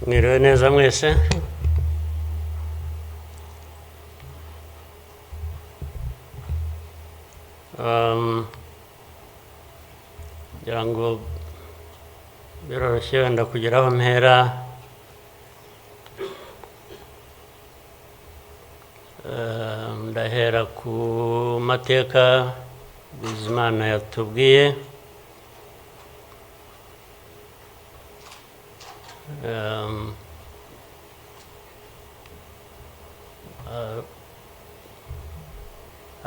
Mwiriwe neza mwese. Ngira ngo biroroshye wenda kugira aho mpera. Ndahera ku mateka Bizimana yatubwiye.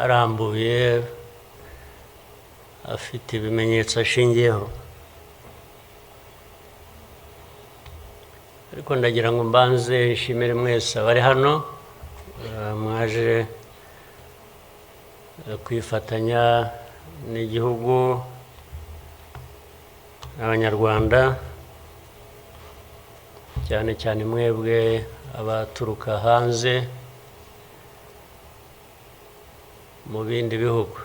Arambuye, afite ibimenyetso ashingiyeho, ariko ndagira ngo mbanze nshimire mwese abari hano mwaje kwifatanya n'igihugu n'abanyarwanda, cyane cyane mwebwe abaturuka hanze mu bindi bihugu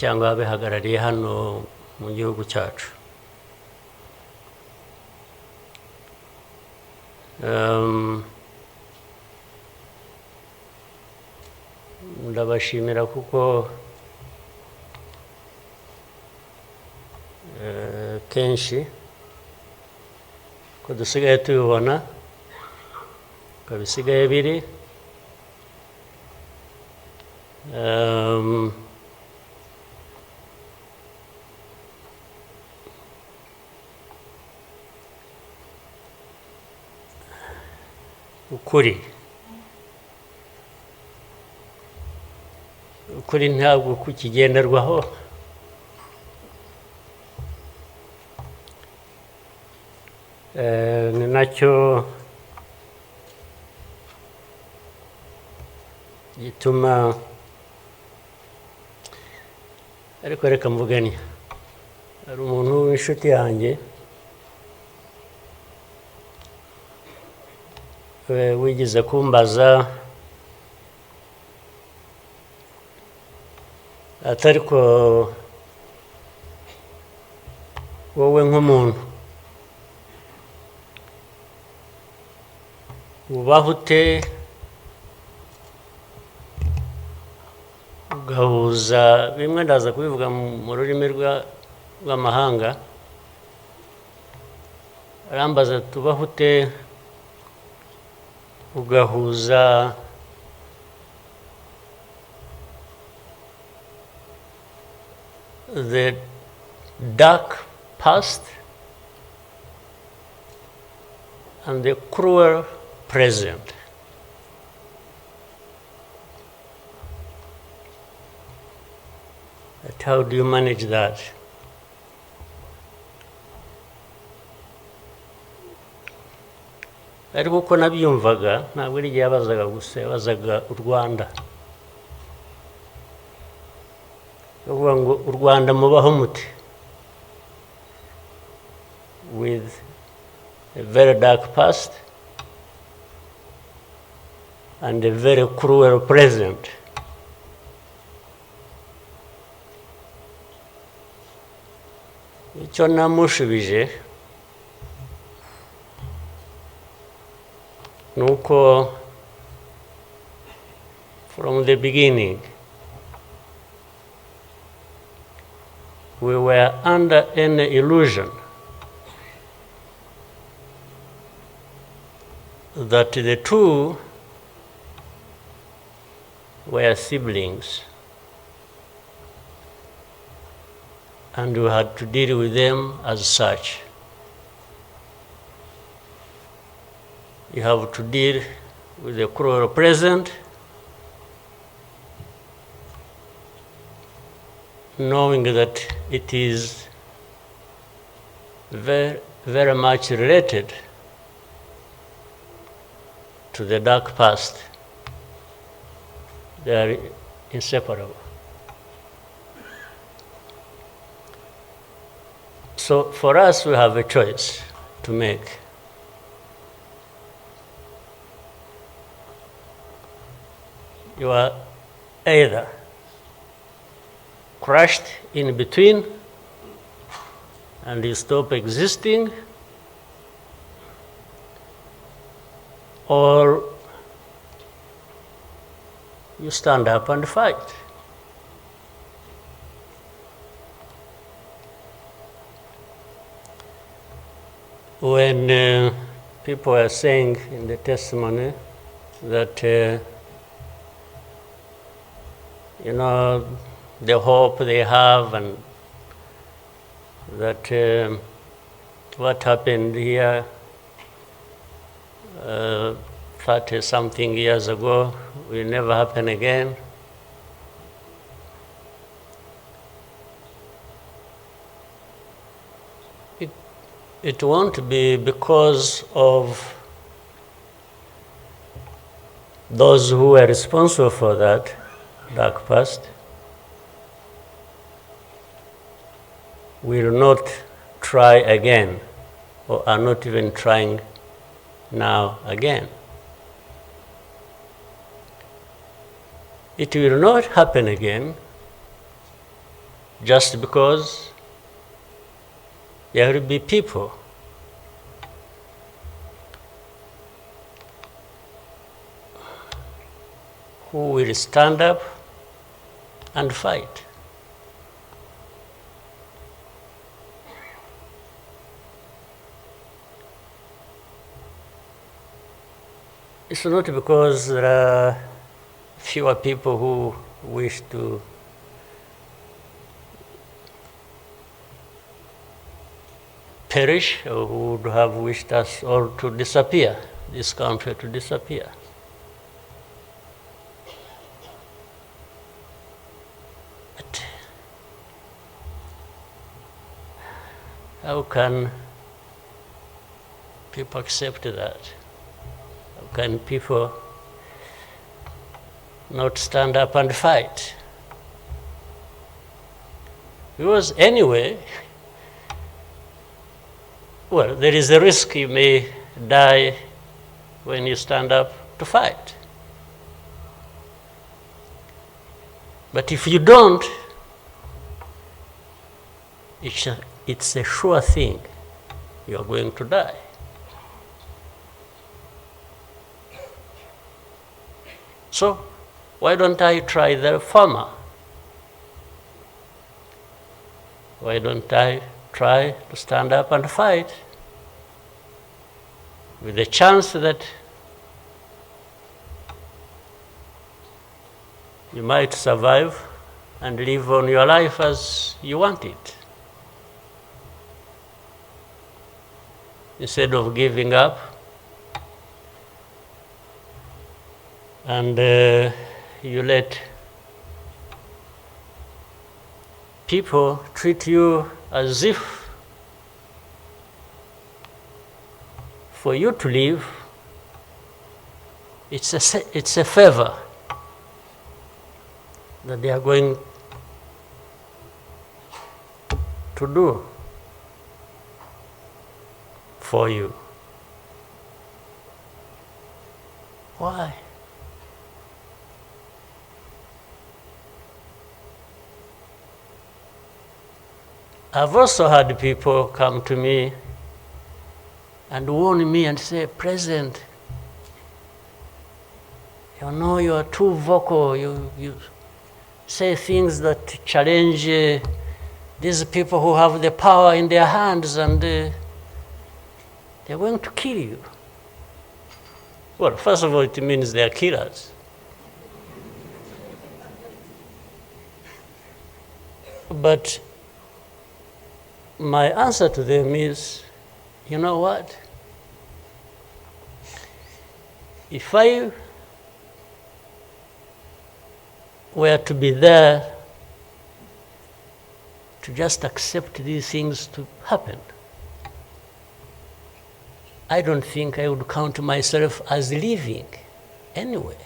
cyangwa abihagarariye hano mu gihugu cyacu. Ndabashimira kuko kenshi ko dusigaye tubibona ko bisigaye biri. ukuri ntabwo kukigenderwaho, ni nacyo gituma, ariko reka mvugane, hari umuntu w'inshuti yanjye wigeze kumbaza ati ariko wowe nk'umuntu ubaho ute ugahuza bimwe, ndaza kubivuga mu rurimi rw'amahanga, arambaza tubaho ute ugahuza the dark past and the cruel present. But how do you manage that? Ariko uko nabyumvaga ntabwo ari igihe yabazaga gusa, yabazaga u Rwanda. Uvuga ngo u Rwanda mubaho muti, with a very dark past and a very cruel present. Icyo namushubije nuko from the beginning we were under an illusion that the two were siblings and we had to deal with them as such. You have to deal with the cruel present, knowing that it is very, very much related to the dark past. They are inseparable. So for us, we have a choice to make. You are either crushed in between and you stop existing, or you stand up and fight. When people are saying in the testimony that, the hope they have and that what happened here 30-something years ago will never happen again. It won't be because of those who were responsible for that dark past will not try again, or are not even trying now again. It will not happen again just because there will be people who will stand up and fight. It's not because there are fewer people who wish to perish or who would have wished us all to disappear, this country to disappear. But how can people accept that? How can people not stand up and fight? Because anyway, well, there is a risk you may die when you stand up to fight. But if you don't, it's a sure thing you are going to die. So why don't I try the former? Why don't I try to stand up and fight with the chance that you might survive and live on your life as you want it, instead of giving up and you let people treat you as if for you to live, it's a favor that they are going to do for you. Why? I've also had people come to me and warn me and say, President, you are too vocal. You say things that challenge these people who have the power in their hands, and they're going to kill you. Well, first of all, it means they're killers. But my answer to them is, you know what? If I were to be there to just accept these things to happen, I don't think I would count myself as living anyway.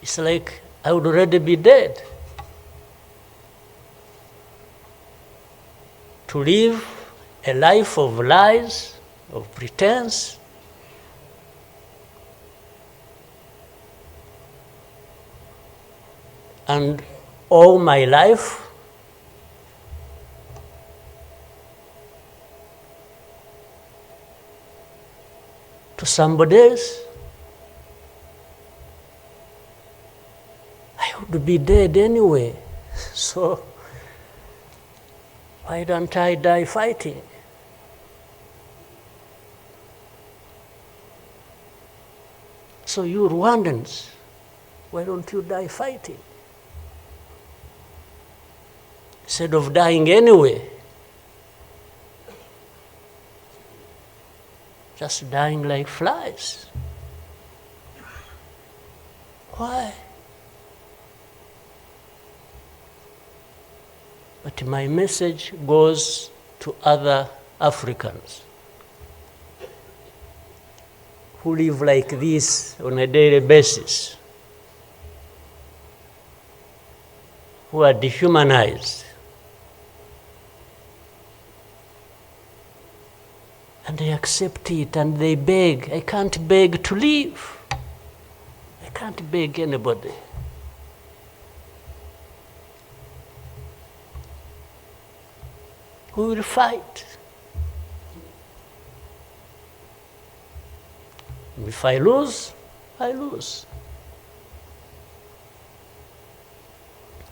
It's like I would already be dead. To live a life of lies, of pretense, and all my life to somebody else, I would be dead anyway. So why don't I die fighting? So you Rwandans, why don't you die fighting? Instead of dying anyway, just dying like flies. Why? But my message goes to other Africans who live like this on a daily basis, who are dehumanized. And they accept it and they beg. I can't beg to live. I can't beg anybody. We will fight. If I lose, I lose.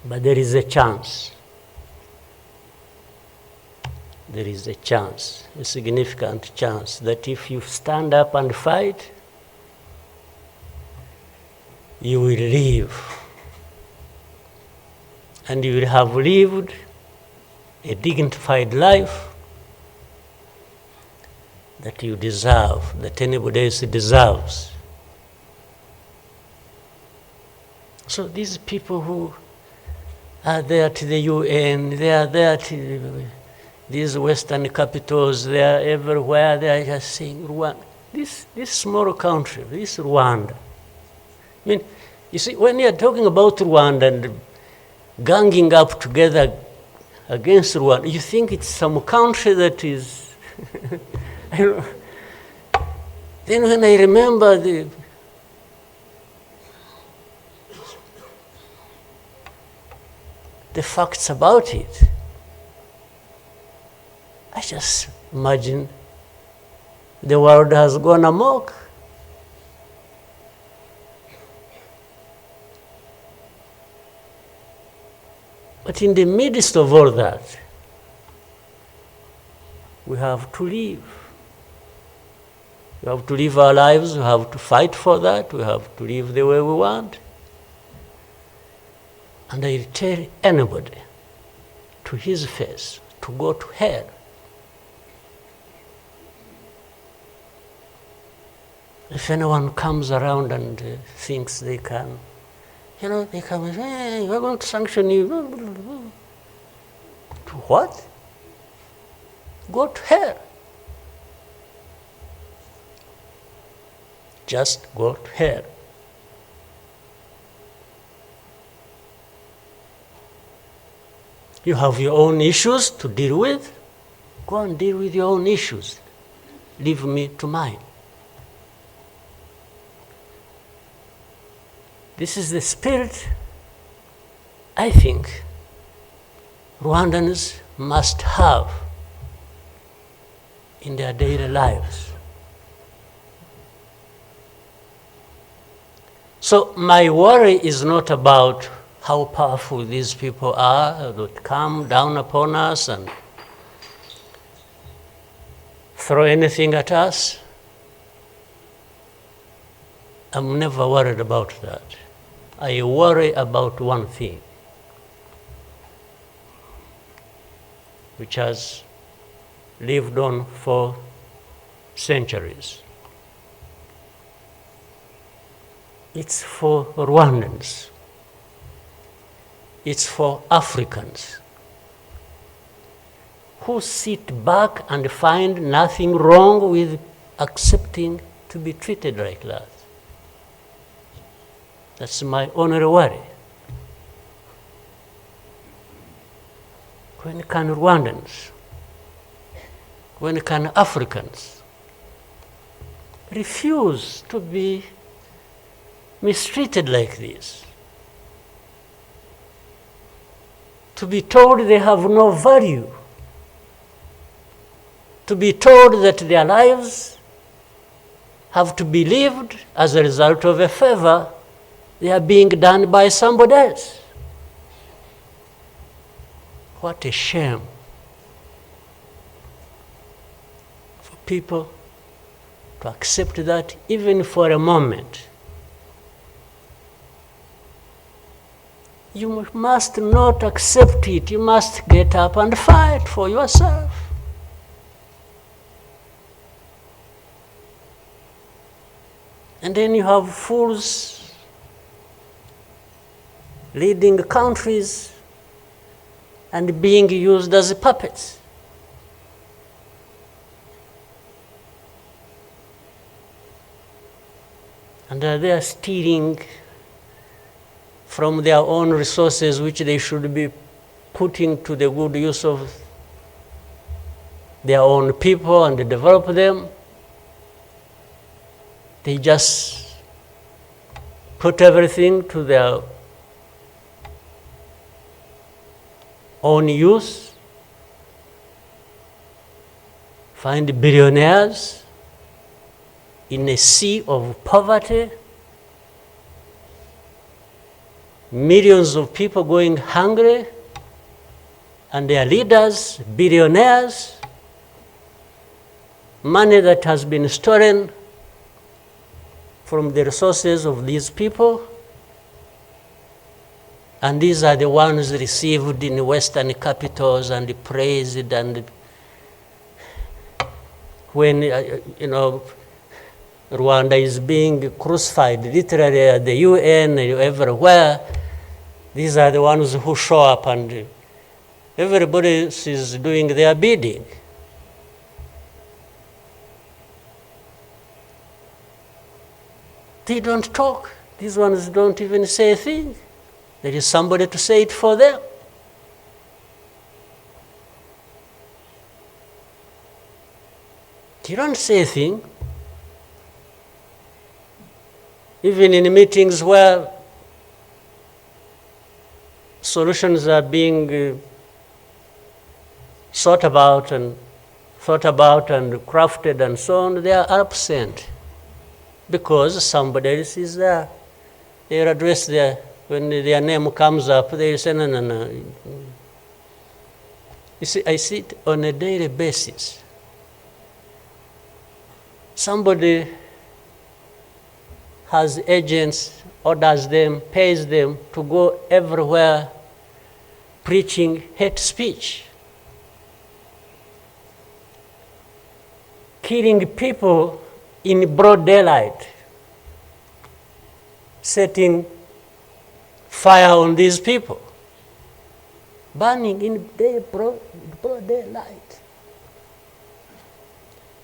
But there is a chance. There is a chance, a significant chance, that if you stand up and fight, you will live. And you will have lived a dignified life that you deserve, that anybody else deserves. So these people who are there to the UN, they are there to these Western capitals, they are everywhere, they are just saying, Rwanda, this small country, this Rwanda. I mean, you see, when you are talking about Rwanda and ganging up together against Rwanda, you think it's some country that is, I don't know. Then when I remember the facts about it, I just imagine the world has gone amok. But in the midst of all that, we have to live. We have to live our lives, we have to fight for that, we have to live the way we want. And I tell anybody to his face to go to hell. If anyone comes around and thinks they can, they come and say, hey, we're going to sanction you. To what? Go to hell. Just go to hell. You have your own issues to deal with. Go and deal with your own issues. Leave me to mine. This is the spirit, I think, Rwandans must have in their daily lives. So my worry is not about how powerful these people are that come down upon us and throw anything at us. I'm never worried about that. I worry about one thing, which has lived on for centuries. It's for Rwandans. It's for Africans who sit back and find nothing wrong with accepting to be treated like that. That's my only worry. When can Rwandans, when can Africans refuse to be mistreated like this? To be told they have no value. To be told that their lives have to be lived as a result of a favor they are being done by somebody else. What a shame for people to accept that even for a moment. You must not accept it. You must get up and fight for yourself. And then you have fools leading countries and being used as puppets. And they are stealing from their own resources, which they should be putting to the good use of their own people and develop them. They just put everything to their own use, find billionaires in a sea of poverty, millions of people going hungry, and their leaders, billionaires, money that has been stolen from the resources of these people, and these are the ones received in Western capitals and praised, and when, Rwanda is being crucified literally at the UN and everywhere, these are the ones who show up and everybody is doing their bidding. They don't talk. These ones don't even say a thing. There is somebody to say it for them. You don't say a thing. Even in meetings where solutions are being thought about and crafted and so on, they are absent because somebody else is there. They are addressed there. When their name comes up, they say, no. You see, I see it on a daily basis. Somebody has agents, orders them, pays them to go everywhere preaching hate speech, killing people in broad daylight, setting fire on these people, burning in broad daylight.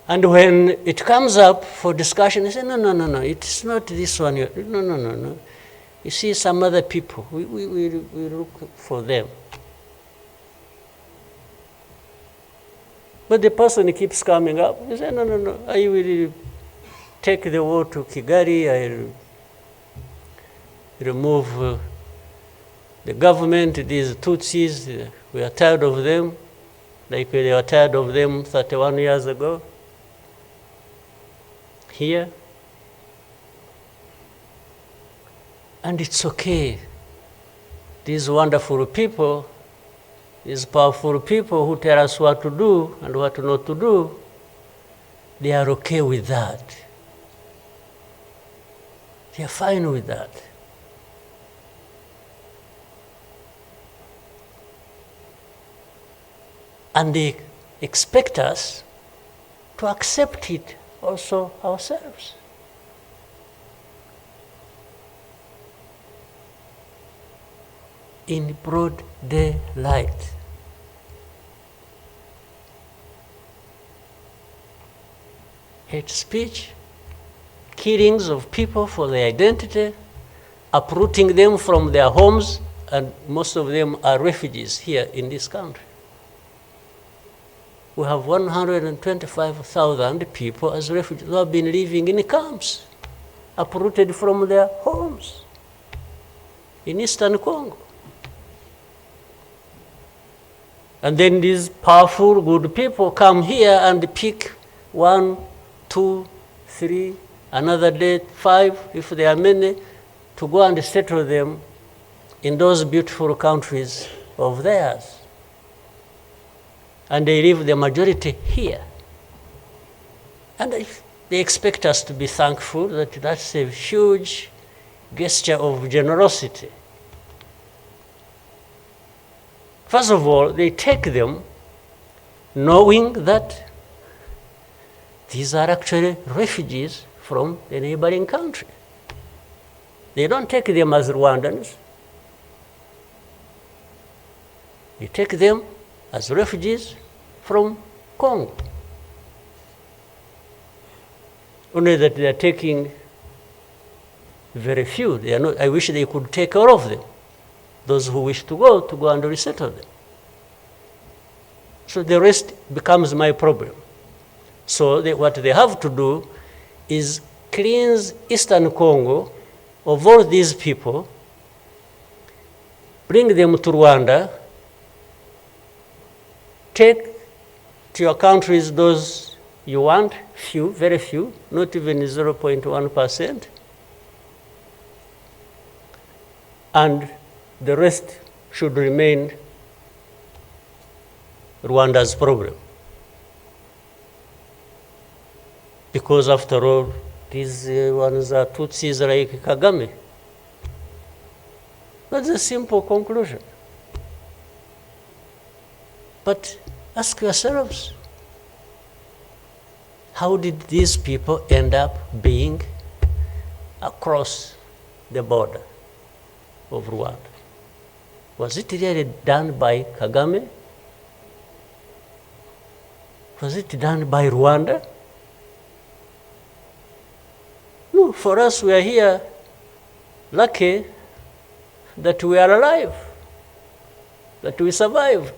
And when it comes up for discussion, they say, no, it's not this one. No. You see some other people, we look for them. But the person keeps coming up. You say, no, I will take the war to Kigali, I'll remove the government, these Tutsis, we are tired of them, like they were tired of them 31 years ago. Here. And it's okay. These wonderful people, these powerful people who tell us what to do and what not to do, they are okay with that. They are fine with that. And they expect us to accept it also ourselves. In broad daylight. Hate speech, killings of people for their identity, uprooting them from their homes, and most of them are refugees here in this country. We have 125,000 people as refugees who have been living in camps, uprooted from their homes in Eastern Congo. And then these powerful, good people come here and pick 1, 2, 3 another day 5, if there are many, to go and settle them in those beautiful countries of theirs. And they leave the majority here. And they expect us to be thankful that that's a huge gesture of generosity. First of all, they take them knowing that these are actually refugees from the neighboring country. They don't take them as Rwandans. They take them as refugees from Congo. Only that they are taking very few. They are not, I wish they could take all of them. Those who wish to go and resettle them. So the rest becomes my problem. So what they have to do is cleanse Eastern Congo of all these people, bring them to Rwanda, take to your countries those you want, few, very few, not even 0.1%, and the rest should remain Rwanda's problem. Because after all, these ones are Tutsis like Kagame. That's a simple conclusion. But ask yourselves, how did these people end up being across the border of Rwanda? Was it really done by Kagame? Was it done by Rwanda? No, for us, we are here lucky that we are alive, that we survived.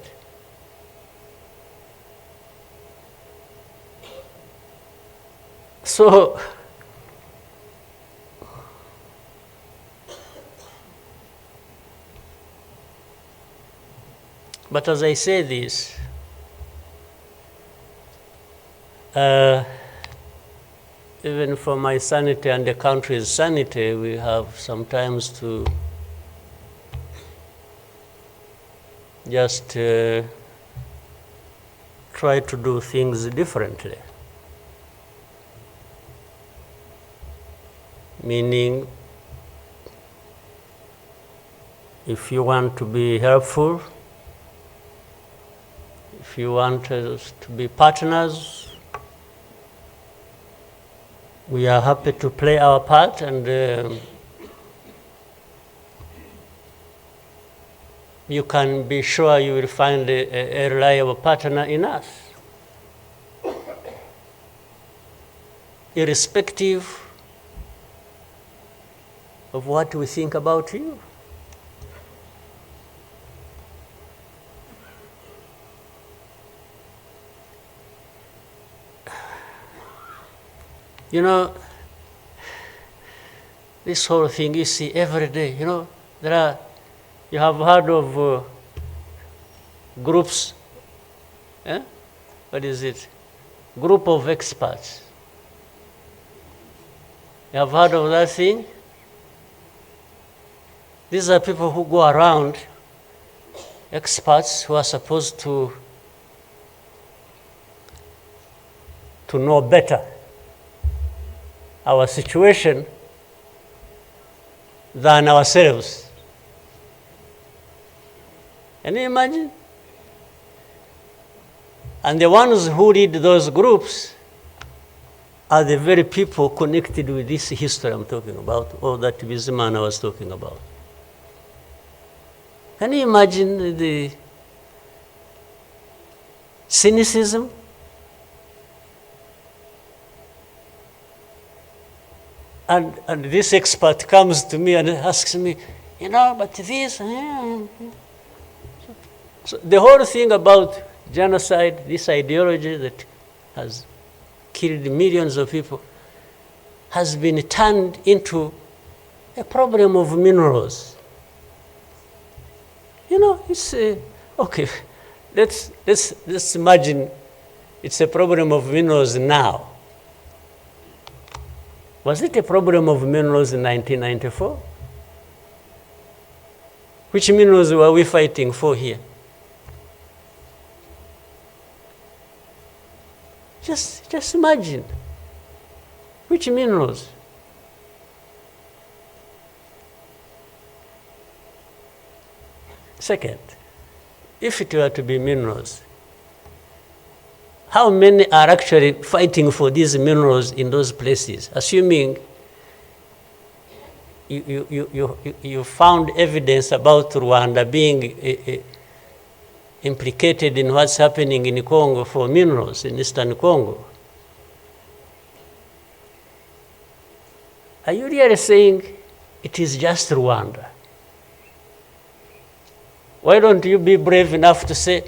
So, but as I say this, even for my sanity and the country's sanity, we have sometimes to just try to do things differently. Meaning, if you want to be helpful, if you want us to be partners, we are happy to play our part, and you can be sure you will find a reliable partner in us, irrespective of what we think about you. You know, this whole thing you see every day, you know, you have heard of groups, what is it? Group of experts. You have heard of that thing? These are people who go around, experts who are supposed to know better our situation than ourselves. Can you imagine? And the ones who lead those groups are the very people connected with this history I'm talking about, or that Bizimana was talking about. Can you imagine the cynicism? And this expert comes to me and asks me, you know, but this. So the whole thing about genocide, this ideology that has killed millions of people, has been turned into a problem of minerals. You know, it's okay. Let's imagine it's a problem of minerals now. Was it a problem of minerals in 1994? Which minerals were we fighting for here? Just imagine. Which minerals? Second, if it were to be minerals, how many are actually fighting for these minerals in those places? Assuming you found evidence about Rwanda being implicated in what's happening in Congo for minerals in Eastern Congo. Are you really saying it is just Rwanda? Why don't you be brave enough to say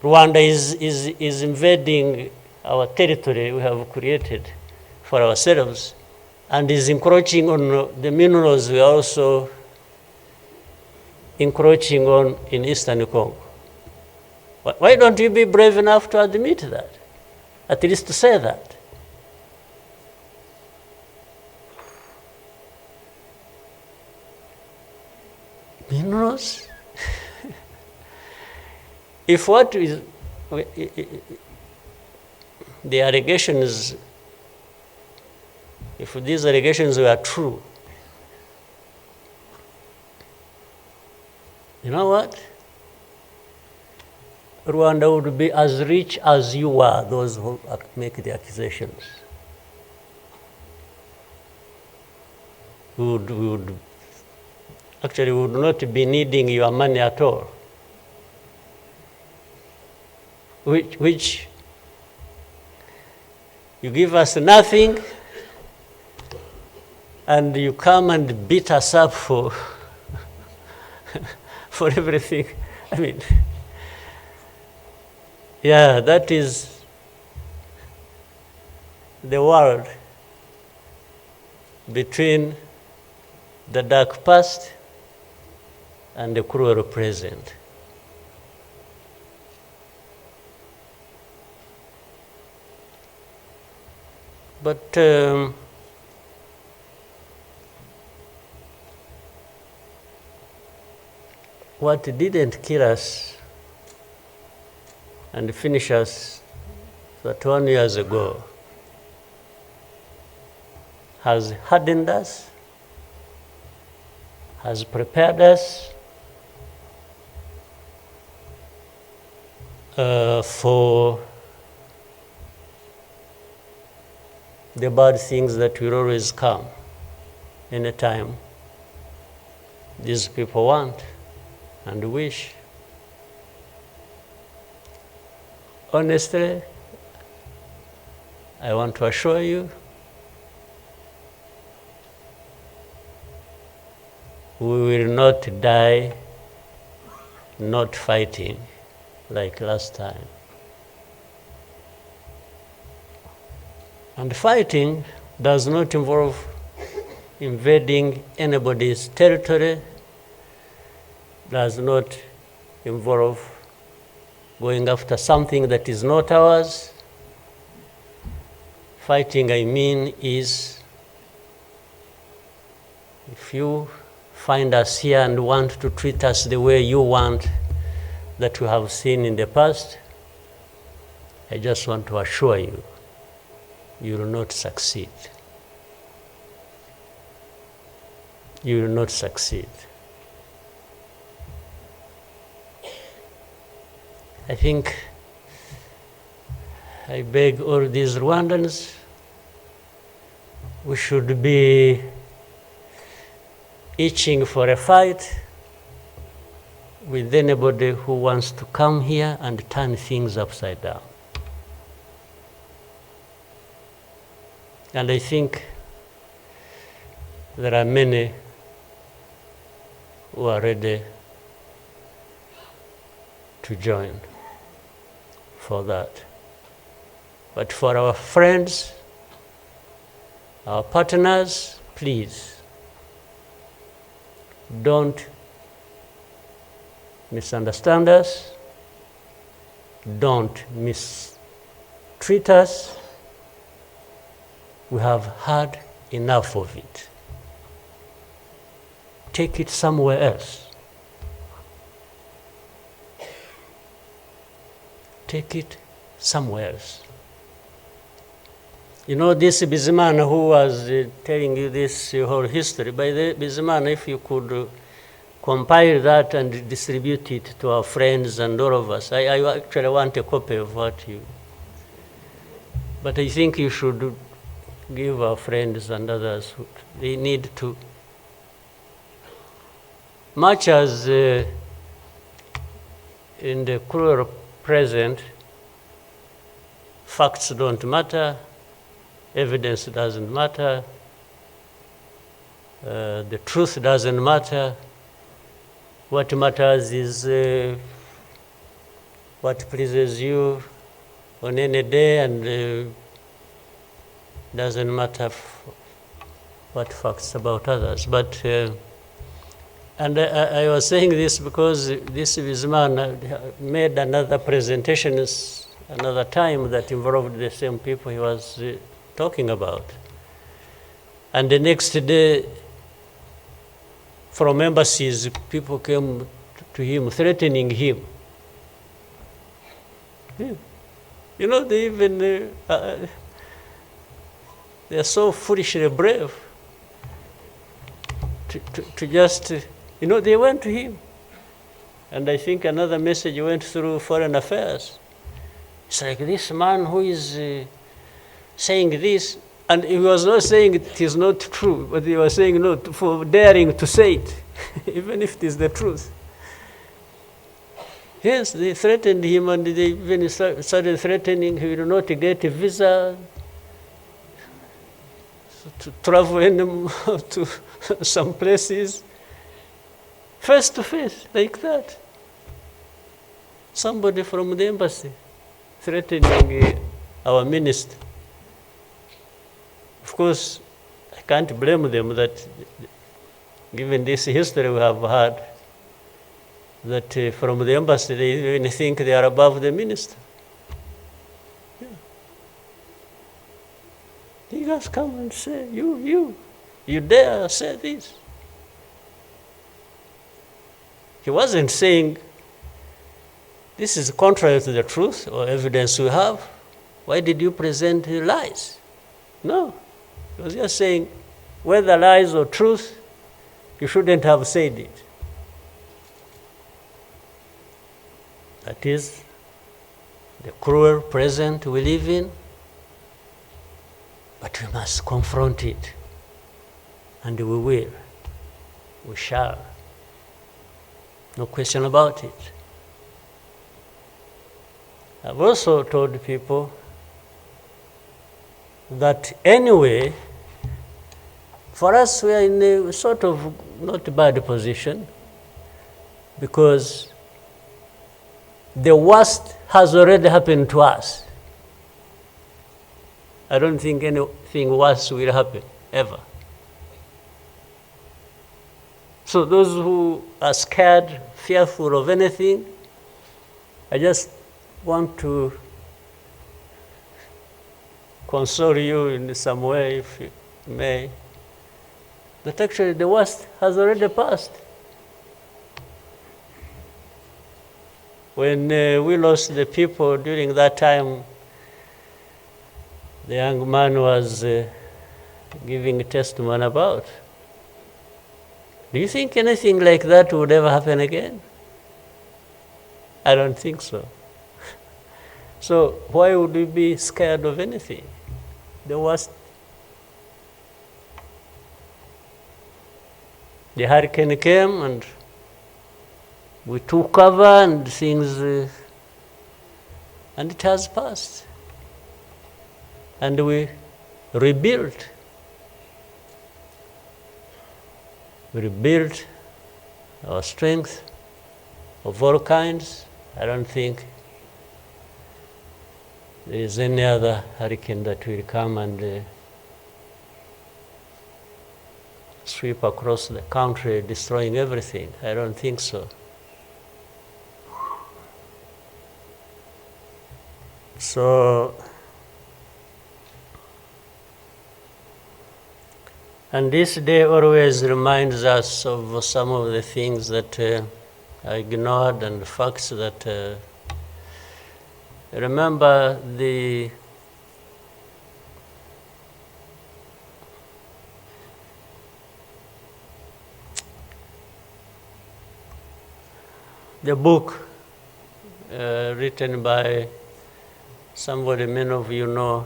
Rwanda is invading our territory we have created for ourselves and is encroaching on the minerals we are also encroaching on in Eastern Congo? Why don't you be brave enough to admit that? At least to say that. Minerals? If what is the allegations, if these allegations were true, you know what? Rwanda would be as rich as you are, those who make the accusations. We would not be needing your money at all. Which you give us nothing, and you come and beat us up for for everything. I mean, yeah, that is the world between the dark past and the cruel present. But what didn't kill us and finish us 21 years ago has hardened us, has prepared us for the bad things that will always come anytime these people want and wish. Honestly, I want to assure you, we will not die not fighting like last time. And fighting does not involve invading anybody's territory, does not involve going after something that is not ours. Fighting, I mean, is if you find us here and want to treat us the way you want that we have seen in the past, I just want to assure you, you will not succeed. You will not succeed. I think I beg all these Rwandans, we should be itching for a fight with anybody who wants to come here and turn things upside down. And I think there are many who are ready to join for that. But for our friends, our partners, please, don't misunderstand us, don't mistreat us. We have had enough of it. Take it somewhere else. Take it somewhere else. You know, this Bizimana who was telling you this whole history, by the Bizimana, if you could compile that and distribute it to our friends and all of us. I actually want a copy of what you... But I think you should give our friends and others, they need to... Much as in the cruel present, facts don't matter, evidence doesn't matter, the truth doesn't matter. What matters is what pleases you on any day, and doesn't matter what facts about others. But and I was saying this because this man made another presentation another time that involved the same people he was talking about. And the next day, from embassies, people came to him, threatening him. Yeah. You know, they even, they're so foolishly brave to just, you know, they went to him. And I think another message went through Foreign Affairs. It's like this man who is saying this, and he was not saying it is not true, but he was saying no for daring to say it, even if it is the truth. Yes, they threatened him, and they even started threatening he will not get a visa to travel anymore to some places, face to face, like that. Somebody from the embassy threatening our minister. Of course, I can't blame them that, given this history we have had, that from the embassy they even think they are above the minister. Yeah. You guys come and say, you dare say this. He wasn't saying, this is contrary to the truth or evidence we have. Why did you present lies? No. He was just saying, whether lies or truth, you shouldn't have said it. That is the cruel present we live in, but we must confront it. And we will. We shall. No question about it. I've also told people that anyway, for us, we are in a sort of not bad position, because the worst has already happened to us. I don't think anything worse will happen, ever. So those who are scared, fearful of anything, I just want to console you in some way, if you may, that actually the worst has already passed. When we lost the people during that time, the young man was giving a testimony about. Do you think anything like that would ever happen again? I don't think so. So why would we be scared of anything? The worst. The hurricane came and we took cover and things, and it has passed. And we rebuilt. We rebuilt our strength of all kinds. I don't think there is any other hurricane that will come and sweep across the country, destroying everything. I don't think so. So And this day always reminds us of some of the things that I ignored and the facts that remember the book written by somebody many of you know,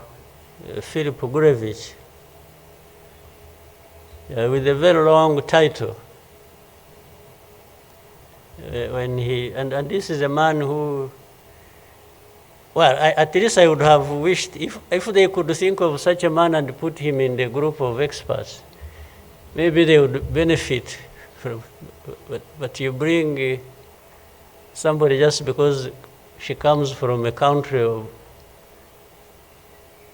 Philip Gurevich, with a very long title. And this is a man who, well, at least I would have wished if they could think of such a man and put him in the group of experts, maybe they would benefit from. But you bring somebody just because she comes from a country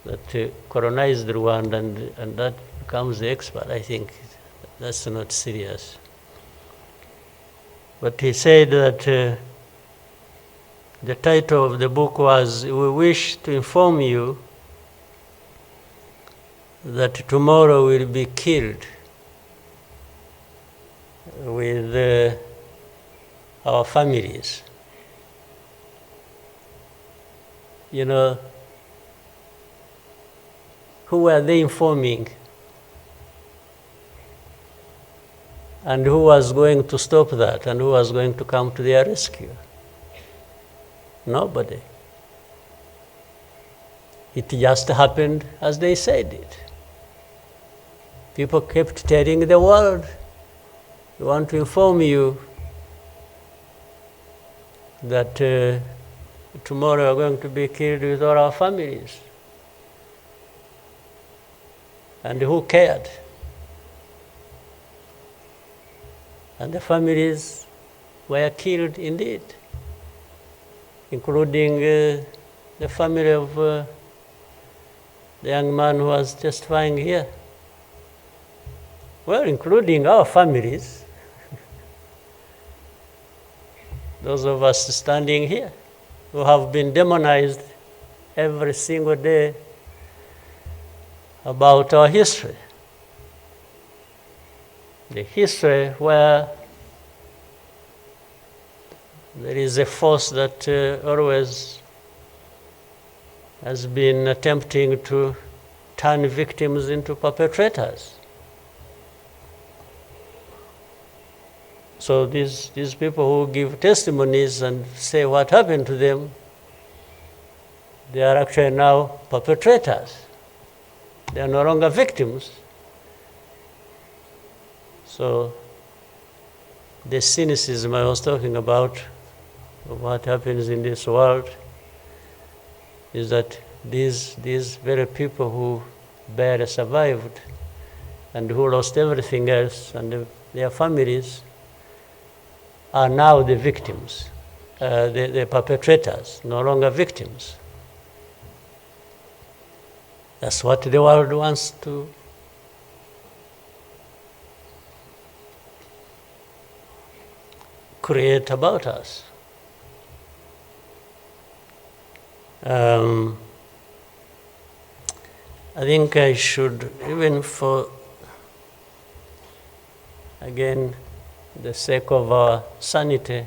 that colonized Rwanda and that becomes the expert. I think that's not serious. But he said that the title of the book was, "We wish to inform you that tomorrow will be killed with our families." You know, who were they informing? And who was going to stop that? And who was going to come to their rescue? Nobody. It just happened as they said it. People kept telling the world, "We want to inform you that tomorrow we're going to be killed with all our families." And who cared? And the families were killed indeed, including the family of the young man who was testifying here. Well, including our families, those of us standing here, who have been demonized every single day about our history. The history where there is a force that always has been attempting to turn victims into perpetrators. So these people who give testimonies and say what happened to them, they are actually now perpetrators. They are no longer victims. So the cynicism I was talking about of what happens in this world is that these very people who barely survived and who lost everything else and their families are now the victims, the perpetrators, no longer victims. That's what the world wants to create about us. I think I should, even for, again, the sake of our sanity,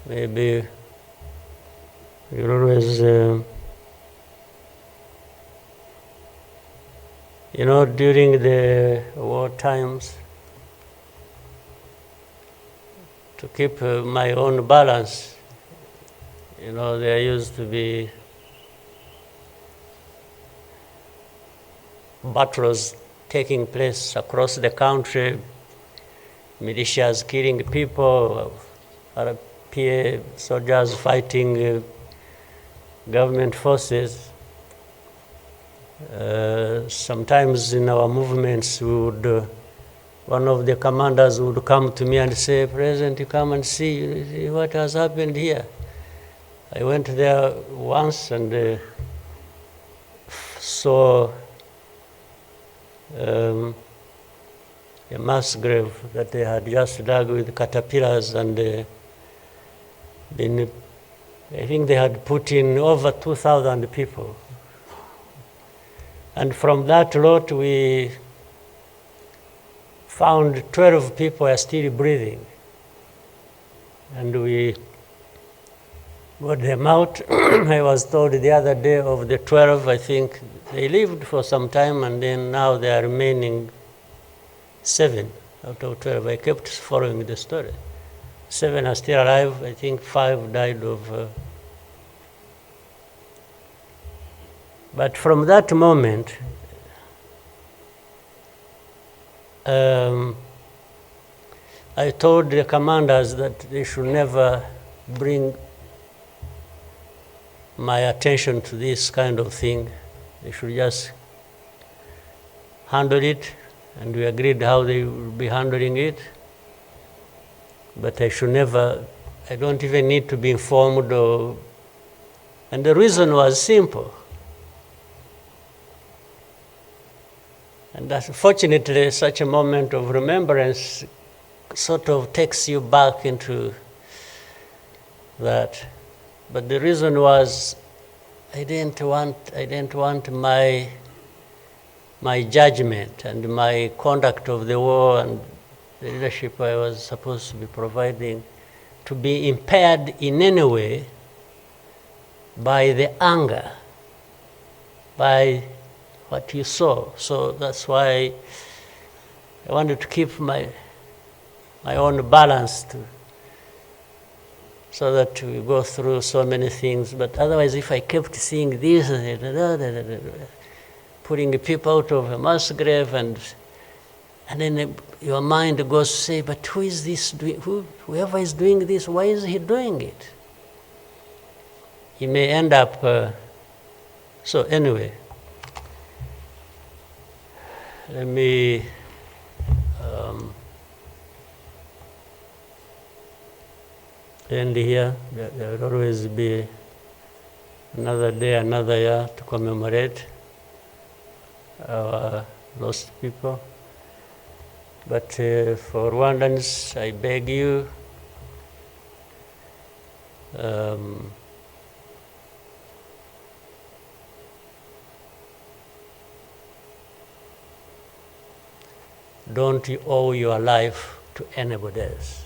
maybe we'll always, during the war times, to keep my own balance, there used to be battles taking place across the country, militias killing people, RPA soldiers fighting government forces. Sometimes in our movements, one of the commanders would come to me and say, "President, you come and see what has happened here." I went there once and saw a mass grave that they had just dug with caterpillars, and I think they had put in over 2,000 people. And from that lot, we found 12 people are still breathing. And we got them out. I was told the other day of the 12, I think they lived for some time, and then now they are remaining 7 out of 12. I kept following the story. 7 are still alive. I think 5 died of... But from that moment, I told the commanders that they should never bring my attention to this kind of thing. They should just handle it, and we agreed how they would be handling it. But I should never, I don't even need to be informed or, and the reason was simple. And that, fortunately, such a moment of remembrance sort of takes you back into that. But the reason was I didn't want my judgment and my conduct of the war and the leadership I was supposed to be providing to be impaired in any way by the anger, by what you saw. So that's why I wanted to keep my own balance so that we go through so many things. But otherwise, if I kept seeing this, putting people out of a mass grave, and then your mind goes to say, but who is this doing? Whoever is doing this, why is he doing it? He may end up... so anyway, let me end here. There will always be another day, another year to commemorate our lost people. But for Rwandans, I beg you, don't you owe your life to anybody else.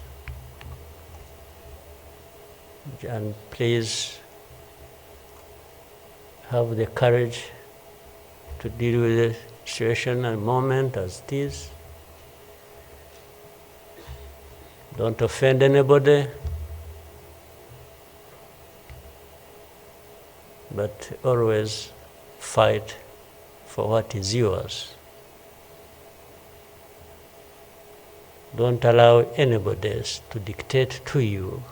And please have the courage to deal with the situation and moment as it is. Don't offend anybody, but always fight for what is yours. Don't allow anybody else to dictate to you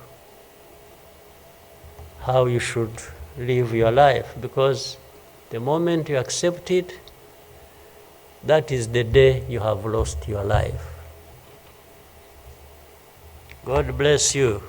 how you should live your life, because the moment you accept it, that is the day you have lost your life. God bless you.